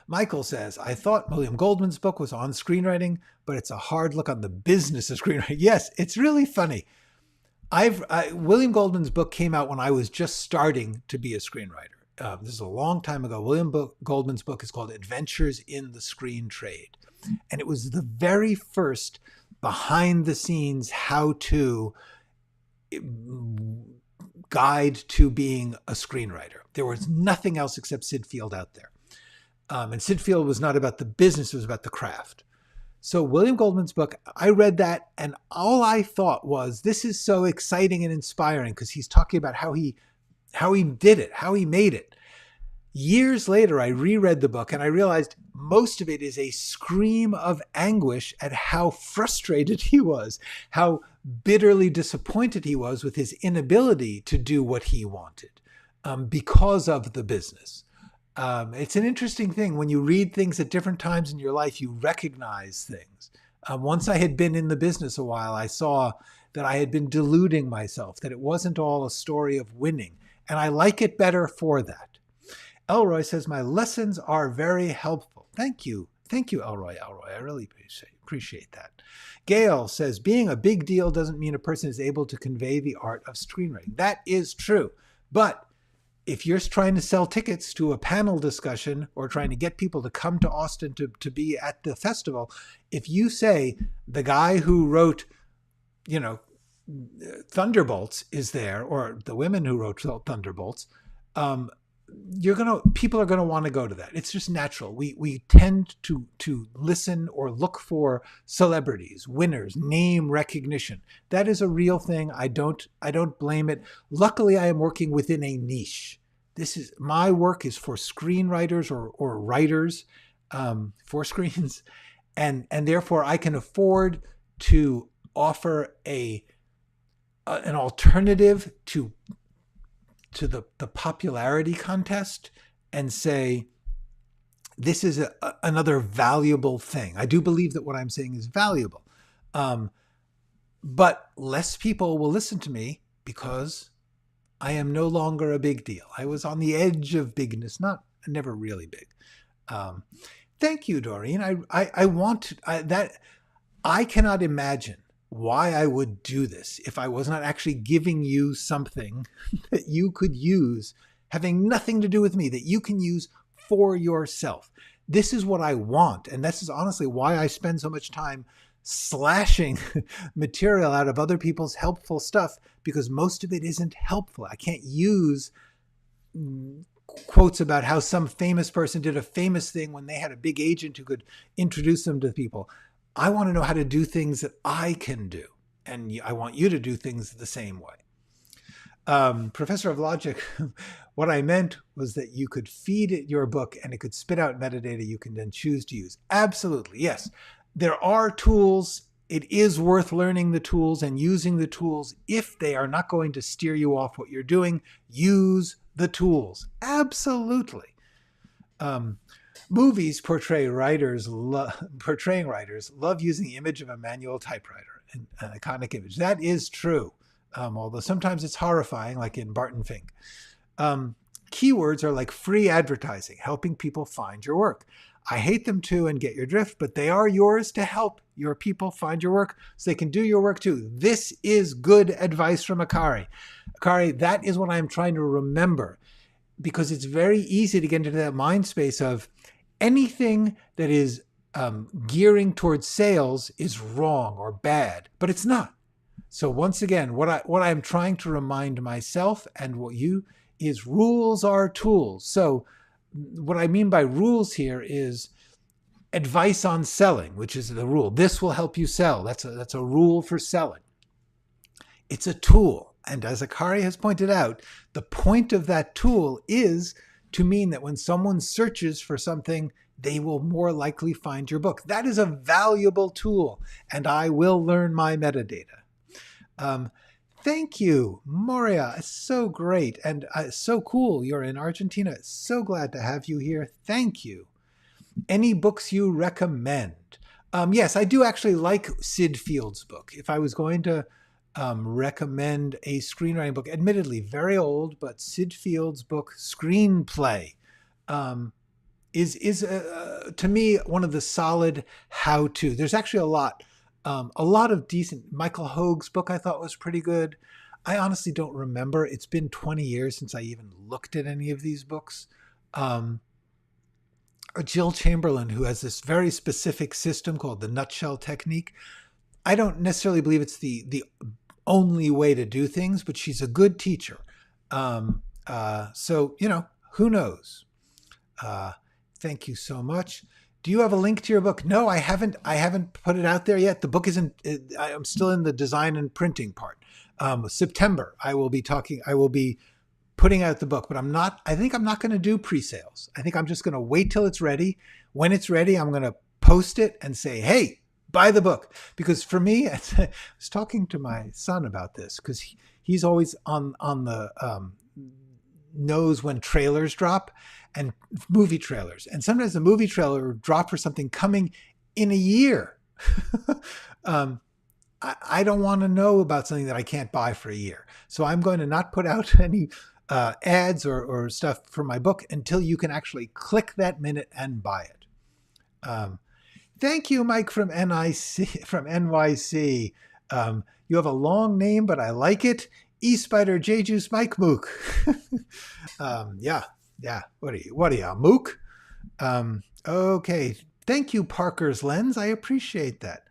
Michael says, I thought William Goldman's book was on screenwriting, but it's a hard look on the business of screenwriting. Yes, it's really funny. William Goldman's book came out when I was just starting to be a screenwriter. This is a long time ago. William Goldman's book is called Adventures in the Screen Trade. And it was the very first behind the scenes how-to guide to being a screenwriter. There was nothing else except Sid Field out there. And Sid Field was not about the business, it was about the craft. So William Goldman's book, I read that, and all I thought was, this is so exciting and inspiring, because he's talking about how he did it, how he made it. Years later, I reread the book and I realized most of it is a scream of anguish at how frustrated he was, how bitterly disappointed he was with his inability to do what he wanted because of the business. It's an interesting thing. When you read things at different times in your life, you recognize things. Once I had been in the business a while, I saw that I had been deluding myself, that it wasn't all a story of winning. And I like it better for that. Elroy says, my lessons are very helpful. Thank you. Thank you, Elroy. I really appreciate that. Gail says, being a big deal doesn't mean a person is able to convey the art of screenwriting. That is true. But if you're trying to sell tickets to a panel discussion or trying to get people to come to Austin to be at the festival, if you say the guy who wrote, Thunderbolts is there, or the women who wrote Thunderbolts, people are gonna want to go to that. It's just natural. We tend to listen or look for celebrities, winners, name recognition. That is a real thing. I don't blame it. Luckily, I am working within a niche. My work is for screenwriters or writers for screens, and therefore I can afford to offer an alternative to the popularity contest and say, this is another valuable thing. I do believe that what I'm saying is valuable. But less people will listen to me because I am no longer a big deal. I was on the edge of bigness, never really big. Thank you, Doreen. I cannot imagine why I would do this if I was not actually giving you something that you could use, having nothing to do with me, that you can use for yourself. This is what I want. And this is honestly why I spend so much time slashing material out of other people's helpful stuff, because most of it isn't helpful. I can't use quotes about how some famous person did a famous thing when they had a big agent who could introduce them to people. I want to know how to do things that I can do. And I want you to do things the same way. Professor of Logic, what I meant was that you could feed it your book and it could spit out metadata you can then choose to use. Absolutely, yes. There are tools. It is worth learning the tools and using the tools. If they are not going to steer you off what you're doing, use the tools. Absolutely. Movies portraying writers love using the image of a manual typewriter, an iconic image. That is true. Although sometimes it's horrifying, like in Barton Fink. Keywords are like free advertising, helping people find your work. I hate them too and get your drift, but they are yours to help your people find your work so they can do your work too. This is good advice from Akari. Akari, that is what I'm trying to remember, because it's very easy to get into that mind space of anything that is gearing towards sales is wrong or bad, but it's not. So once again, what I'm trying to remind myself and what you is rules are tools. So what I mean by rules here is advice on selling, which is the rule. This will help you sell. That's a rule for selling. It's a tool. And as Akari has pointed out, the point of that tool is to mean that when someone searches for something, they will more likely find your book. That is a valuable tool, and I will learn my metadata. Thank you, Moria. It's so great and so cool. You're in Argentina. So glad to have you here. Thank you. Any books you recommend? Yes, I do actually like Sid Field's book. If I was going to recommend a screenwriting book, admittedly very old, but Sid Field's book, Screenplay, is to me one of the solid how-to. There's actually a lot of decent. Michael Hoag's book I thought was pretty good. I honestly don't remember. It's been 20 years since I even looked at any of these books. Jill Chamberlain, who has this very specific system called the nutshell technique. I don't necessarily believe it's the only way to do things, but she's a good teacher. So, who knows? Thank you so much. Do you have a link to your book? No, I haven't put it out there yet. The book isn't, I'm still in the design and printing part. September, I will be putting out the book, but I think I'm not going to do pre-sales. I think I'm just going to wait till it's ready. When it's ready, I'm going to post it and say, hey, buy the book. Because for me, I was talking to my son about this because he's always on the knows when trailers drop and movie trailers. And sometimes the movie trailer will drop for something coming in a year. I don't want to know about something that I can't buy for a year. So I'm going to not put out any ads or stuff for my book until you can actually click that minute and buy it. Thank you, Mike from NYC. You have a long name, but I like it. E-Spider J Juice Mike Mook. Yeah. What are you, a Mook? Okay. Thank you, Parker's Lens. I appreciate that.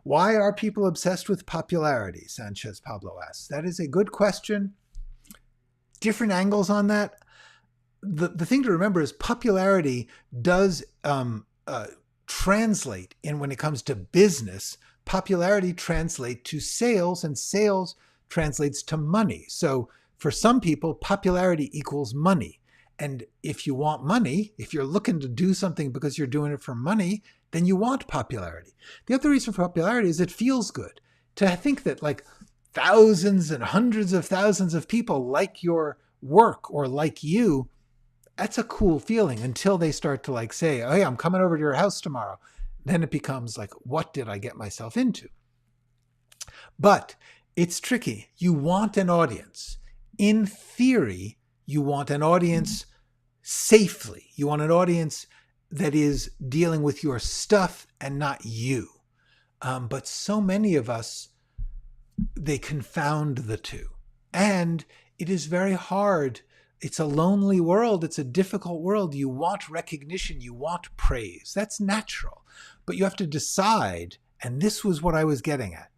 Why are people obsessed with popularity? Sanchez Pablo asks. That is a good question. Different angles on that. The thing to remember is popularity does translate in when it comes to business. Popularity translates to sales, and sales translates to money. So for some people, popularity equals money. And if you want money, if you're looking to do something because you're doing it for money, then you want popularity. The other reason for popularity is it feels good. To think that like thousands and hundreds of thousands of people like your work or like you, that's a cool feeling until they start to like say, oh, hey, I'm coming over to your house tomorrow. Then it becomes like, what did I get myself into? But it's tricky. You want an audience. In theory, you want an audience safely. You want an audience that is dealing with your stuff and not you. But so many of us, they confound the two. And it is very hard. It's a lonely world. It's a difficult world. You want recognition. You want praise. That's natural. But you have to decide, and this was what I was getting at.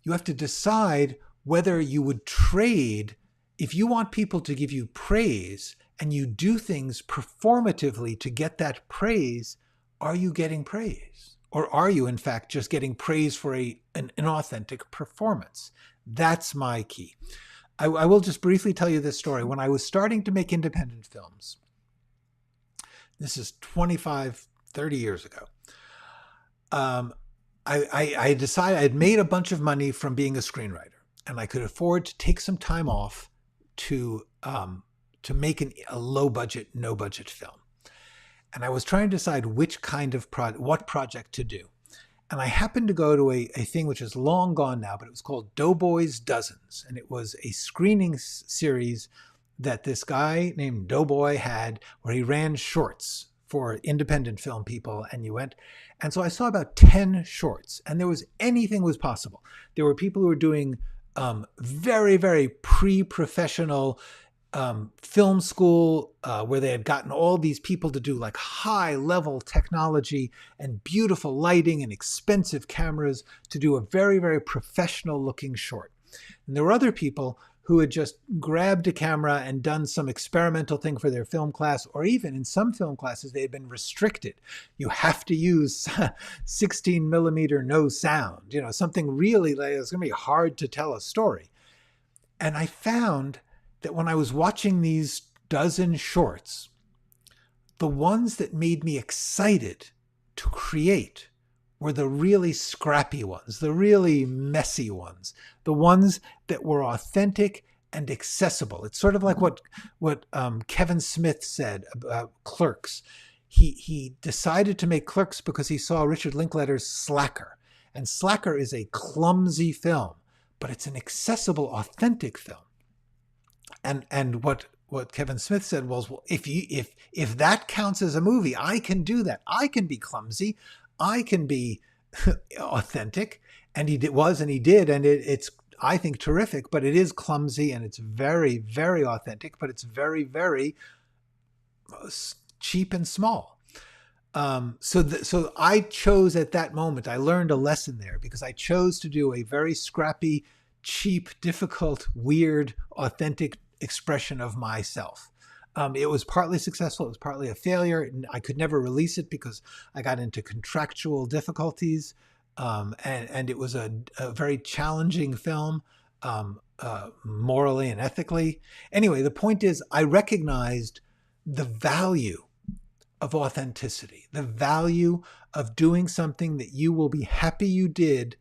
You have to decide whether you would trade. If you want people to give you praise and you do things performatively to get that praise, are you getting praise? Or are you, in fact, just getting praise for an authentic performance? That's my key. I will just briefly tell you this story. When I was starting to make independent films, this is 25, 30 years ago, I decided I had made a bunch of money from being a screenwriter, and I could afford to take some time off to make a low budget, no budget film. And I was trying to decide which kind of what project to do. And I happened to go to a thing which is long gone now, but it was called Doughboy's Dozens. And it was a screening series that this guy named Doughboy had, where he ran shorts for independent film people. And you went. And so I saw about 10 shorts, and anything was possible. There were people who were doing very, very pre-professional film school where they had gotten all these people to do like high level technology and beautiful lighting and expensive cameras to do a very, very professional looking short. And there were other people who had just grabbed a camera and done some experimental thing for their film class, or even in some film classes, they had been restricted. You have to use 16 millimeter no sound, something really like it's going to be hard to tell a story. And I found that when I was watching these dozen shorts, the ones that made me excited to create were the really scrappy ones, the really messy ones, the ones that were authentic and accessible. It's sort of like what Kevin Smith said about Clerks. He decided to make Clerks because he saw Richard Linklater's Slacker. And Slacker is a clumsy film, but it's an accessible, authentic film. And what Kevin Smith said was, well, if that counts as a movie, I can do that. I can be clumsy. I can be authentic. And he did. And it's, I think, terrific, but it is clumsy and it's very, very authentic, but it's very, very cheap and small. So I chose at that moment, I learned a lesson there because I chose to do a very scrappy, cheap, difficult, weird, authentic expression of myself. It was partly successful. It was partly a failure. I could never release it because I got into contractual difficulties. And it was a very challenging film, morally and ethically. Anyway, the point is I recognized the value of authenticity, the value of doing something that you will be happy you did,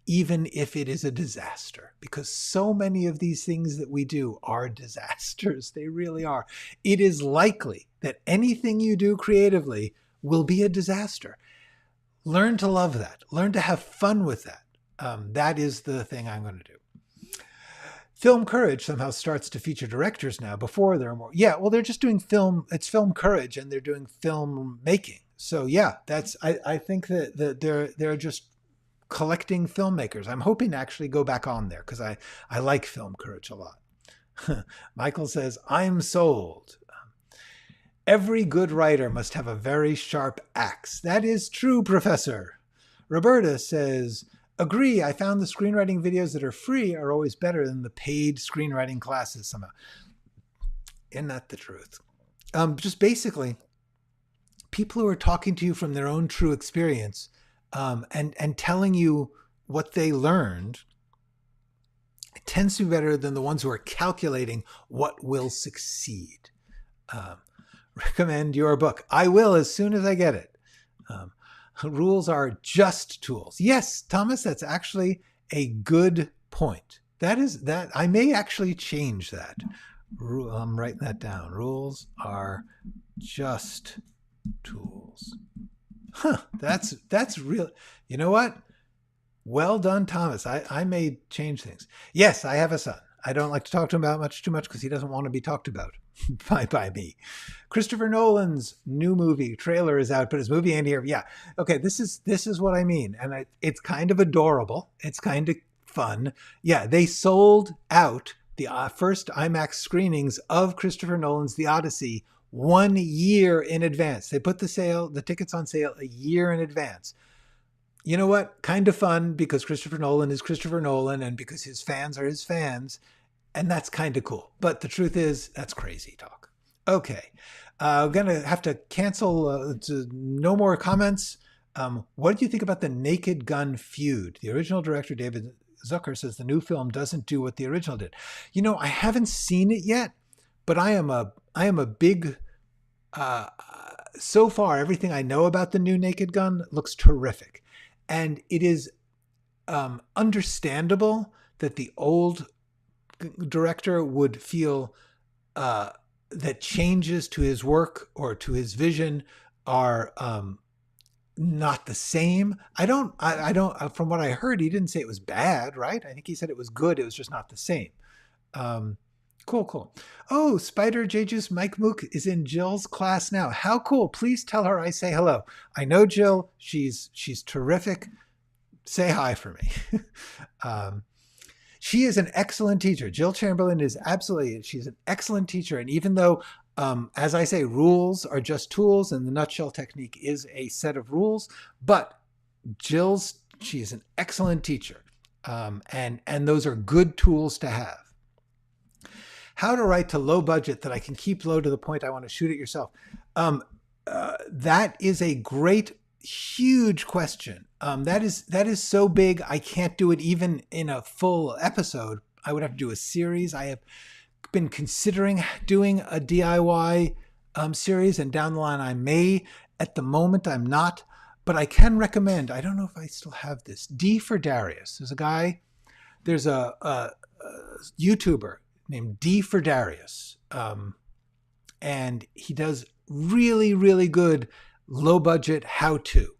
even if it is a disaster, because so many of these things that we do are disasters. They really are. It is likely that anything you do creatively will be a disaster. Learn to love that. Learn to have fun with that. That is the thing I'm going to do. Film Courage somehow starts to feature directors now. Before there are more. Yeah, well, they're just doing film. It's Film Courage, and they're doing film making. So yeah, that's. I think that they're just collecting filmmakers. I'm hoping to actually go back on there because I like Film Courage a lot. Michael says, I'm sold. Every good writer must have a very sharp axe. That is true, Professor. Roberta says, agree. I found the screenwriting videos that are free are always better than the paid screenwriting classes somehow. Isn't that the truth? Just basically, people who are talking to you from their own true experience and telling you what they learned, it tends to be better than the ones who are calculating what will succeed. Recommend your book. I will as soon as I get it. Rules are just tools. Yes, Thomas, that's actually a good point. That I may actually change that. I'm writing that down. Rules are just tools. Huh, that's real. You know what? Well done, Thomas. I may change things. Yes, I have a son. I don't like to talk to him about too much because he doesn't want to be talked about by me. Christopher Nolan's new movie trailer is out, but his movie ain't here. Yeah. Okay. This is what I mean. And it's kind of adorable. It's kind of fun. Yeah. They sold out the first IMAX screenings of Christopher Nolan's The Odyssey 1 year in advance. They put the tickets on sale a year in advance. You know what? Kind of fun because Christopher Nolan is Christopher Nolan and because his fans are his fans. And that's kind of cool. But the truth is, that's crazy talk. Okay. I'm going to have to cancel. No more comments. What do you think about the Naked Gun feud? The original director, David Zucker, says the new film doesn't do what the original did. You know, I haven't seen it yet, but I am a big... so far, everything I know about the new Naked Gun looks terrific. And it is understandable that the old director would feel that changes to his work or to his vision are not the same. I don't, from what I heard, he didn't say it was bad, right? I think he said it was good. It was just not the same. Cool. Oh, Spider J-Juice Mike Mook is in Jill's class now. How cool. Please tell her I say hello. I know Jill. She's terrific. Say hi for me. She is an excellent teacher. Jill Chamberlain she's an excellent teacher. And even though, as I say, rules are just tools and the nutshell technique is a set of rules, but she's an excellent teacher. And those are good tools to have. How to write to low budget that I can keep low to the point I want to shoot it yourself. That is a great, huge question. That is so big, I can't do it even in a full episode. I would have to do a series. I have been considering doing a DIY series, and down the line I may. At the moment, I'm not. But I can recommend, I don't know if I still have this, D for Darius. There's a YouTuber named D for Darius. And he does really, really good low budget how-to.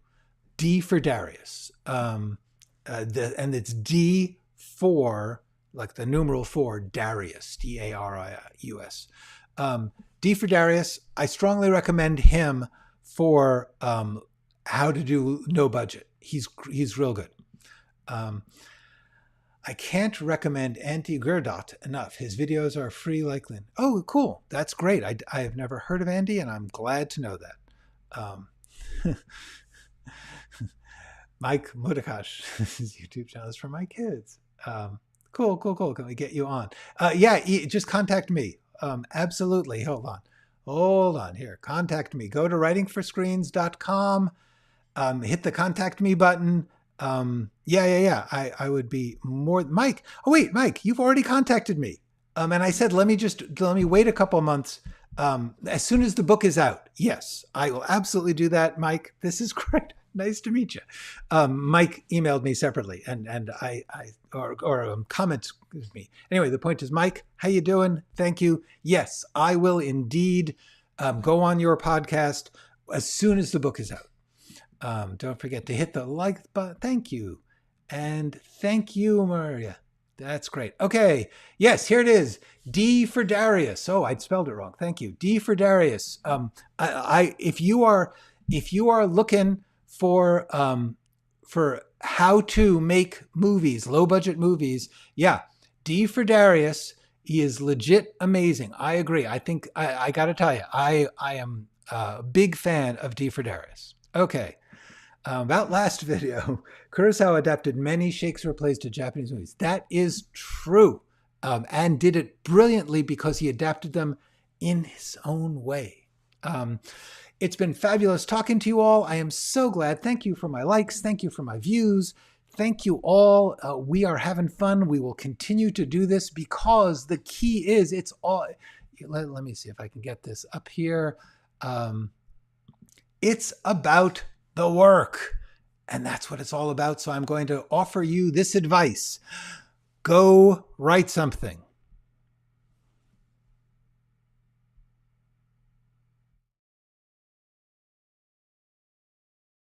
D for Darius. And it's D for, like the numeral 4, Darius, Darius. D for Darius, I strongly recommend him for how to do no budget. He's real good. I can't recommend Andy Gerdot enough. His videos are free like Lynn. Oh, cool. That's great. I have never heard of Andy, and I'm glad to know that. Mike Mudakash, his YouTube channel is for my kids. Cool. Can we get you on? Yeah, just contact me. Absolutely. Hold on. Here, contact me. Go to writingforscreens.com. Hit the contact me button. Yeah. I would be more. Mike. Oh wait, Mike, you've already contacted me. And I said, let me wait a couple months. As soon as the book is out. Yes, I will absolutely do that, Mike. This is great. Nice to meet you. Mike emailed me separately and comments with me. Anyway, the point is, Mike, how you doing? Thank you. Yes, I will indeed go on your podcast as soon as the book is out. Don't forget to hit the like button. Thank you. And thank you, Maria. That's great. Okay. Yes, here it is. D for Darius. Oh, I'd spelled it wrong. Thank you. D for Darius. If you are looking for how to make movies, low budget movies, yeah, D for Darius. He is legit amazing. I agree. I think I got to tell you, I am a big fan of D for Darius. Okay. About last video, Kurosawa adapted many Shakespeare plays to Japanese movies. That is true, and did it brilliantly because he adapted them in his own way. It's been fabulous talking to you all. I am so glad. Thank you for my likes. Thank you for my views. Thank you all. We are having fun. We will continue to do this because the key is it's all. Let me see if I can get this up here. It's about the work. And that's what it's all about. So I'm going to offer you this advice. Go write something.